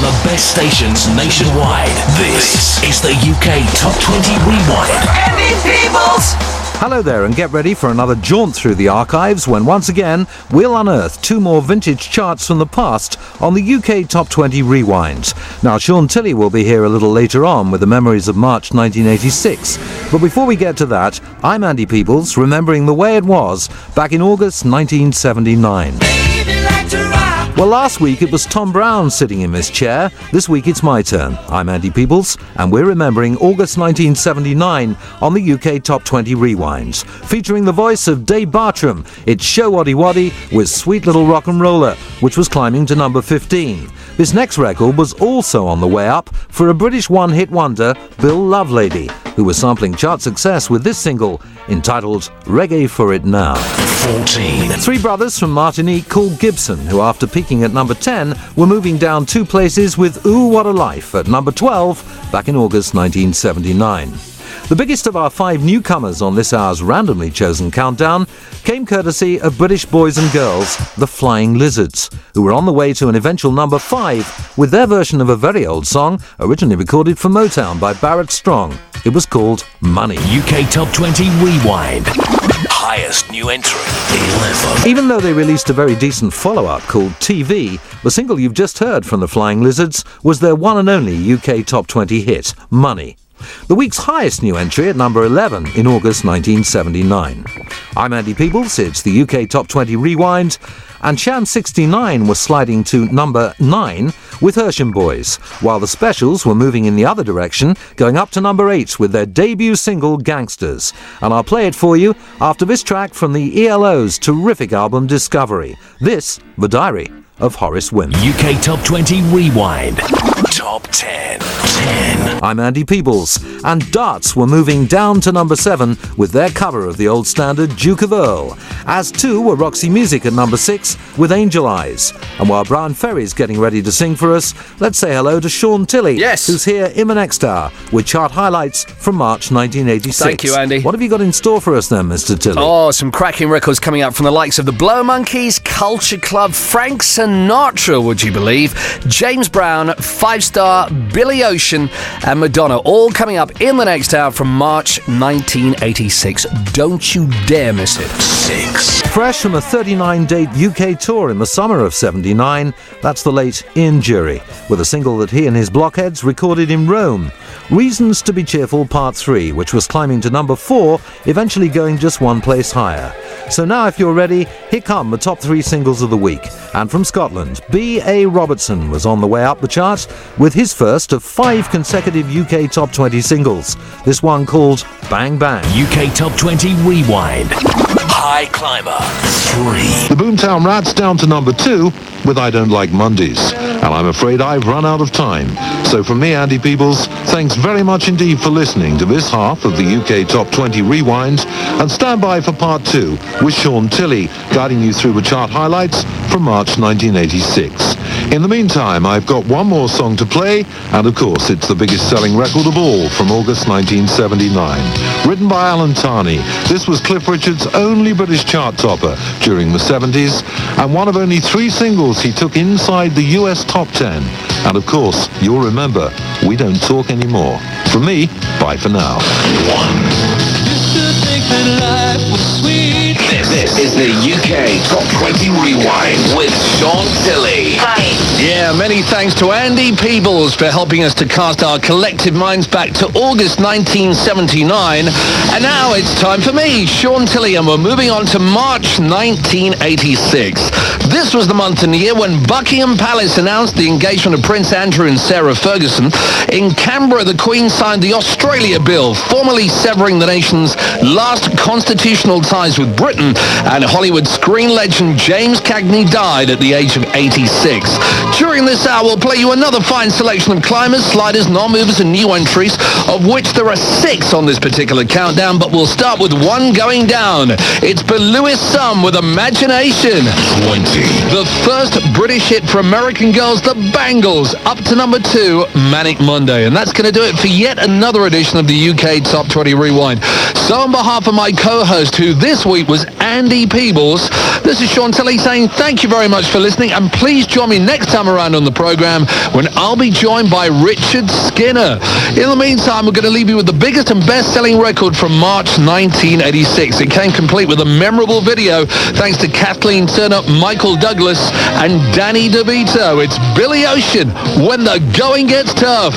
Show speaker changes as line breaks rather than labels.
the best stations nationwide. This is the UK Top 20 Rewind.
Andy Peebles!
Hello there, and get ready for another jaunt through the archives when once again we'll unearth two more vintage charts from the past on the UK Top 20 Rewind. Now, Shaun Tilley will be here a little later on with the memories of March 1986. But before we get to that, I'm Andy Peebles, remembering the way it was back in August 1979. Well, last week it was Tom Brown sitting in this chair. This week it's my turn. I'm Andy Peebles, and we're remembering August 1979 on the UK Top 20 Rewinds. Featuring the voice of Dave Bartram, it's Show Waddy Waddy with Sweet Little Rock and Roller, which was climbing to number 15. This next record was also on the way up for a British one-hit wonder, Bill Lovelady, who was sampling chart success with this single entitled Reggae for It Now.
14.
Three brothers from Martinique called Gibson, who after peaking at number 10 were moving down two places with Ooh What a Life at number 12 back in August 1979. The biggest of our five newcomers on this hour's randomly chosen countdown came courtesy of British boys and girls, the Flying Lizards, who were on the way to an eventual number 5 with their version of a very old song originally recorded for Motown by Barrett Strong. It was called Money.
UK Top 20 Rewind. Highest new entry, 11.
Even though they released a very decent follow-up called TV, the single you've just heard from the Flying Lizards was their one and only UK Top 20 hit, Money. The week's highest new entry at number 11 in August 1979. I'm Andy Peebles, it's the UK Top 20 Rewind, and Sham 69 was sliding to number 9 with Hersham Boys, while the Specials were moving in the other direction, going up to number 8 with their debut single Gangsters. And I'll play it for you after this track from the ELO's terrific album Discovery. This, The Diary of Horace Wimp.
UK Top 20 Rewind. Top 10. 10.
I'm Andy Peebles, and Darts were moving down to number 7 with their cover of the old standard Duke of Earl. As too were Roxy Music at number 6 with Angel Eyes. And while Brian Ferry's getting ready to sing for us, let's say hello to Shaun Tilley,
yes,
who's here in the next hour with chart highlights from March 1986.
Thank you, Andy.
What have you got in store for us then, Mr. Tilley?
Oh, some cracking records coming up from the likes of the Blow Monkeys, Culture Club, Frank Sinatra, would you believe, James Brown, 5-Star, Billy Ocean, and Madonna, all coming up in the next hour from March 1986. Don't you dare miss it.
6.
Fresh from a 39-date UK tour in the summer of 79, that's the late Ian Dury, with a single that he and his blockheads recorded in Rome, Reasons to Be Cheerful Part 3, which was climbing to number 4, eventually going just one place higher. So now, if you're ready, here come the top 3 singles of the week. And from Scotland, B.A. Robertson was on the way up the chart with his first of 5 consecutive UK Top 20 singles. This one called Bang Bang.
UK Top 20 Rewind. High Climber, 3.
The Boomtown Rats down to number 2 with I Don't Like Mondays. And I'm afraid I've run out of time. So from me, Andy Peebles, thanks very much indeed for listening to this half of the UK Top 20 Rewind. And stand by for part 2 with Shaun Tilley guiding you through the chart highlights from March 1986. In the meantime, I've got one more song to play, and of course it's the biggest selling record of all from August 1979. Written by Alan Tarney, this was Cliff Richard's only British chart topper during the 70s, and one of only 3 singles he took inside the US Top 10. And of course, you'll remember, We Don't Talk Anymore. From me, bye for now.
1. This is the UK Top 20 Rewind with Shaun Tilley.
Yeah, many thanks to Andy Peebles for helping us to cast our collective minds back to August 1979. And now it's time for me, Shaun Tilley, and we're moving on to March 1986. This was the month and year when Buckingham Palace announced the engagement of Prince Andrew and Sarah Ferguson. In Canberra, the Queen signed the Australia Bill, formally severing the nation's last constitutional ties with Britain, and Hollywood screen legend James Cagney died at the age of 86. During this hour, we'll play you another fine selection of climbers, sliders, non-movers and new entries, of which there are 6 on this particular countdown, but we'll start with one going down. It's Belouis Sum with Imagination.
20.
The first British hit for American girls, the Bangles, up to number 2, Manic Monday. And that's going to do it for yet another edition of the UK Top 20 Rewind. So on behalf of my co-host, who this week was Andy Peebles. This is Shaun Tilley saying thank you very much for listening, and please join me next time around on the programme when I'll be joined by Richard Skinner. In the meantime, we're going to leave you with the biggest and best-selling record from March 1986. It came complete with a memorable video thanks to Kathleen Turner, Michael Douglas and Danny DeVito. It's Billy Ocean, When the Going Gets Tough.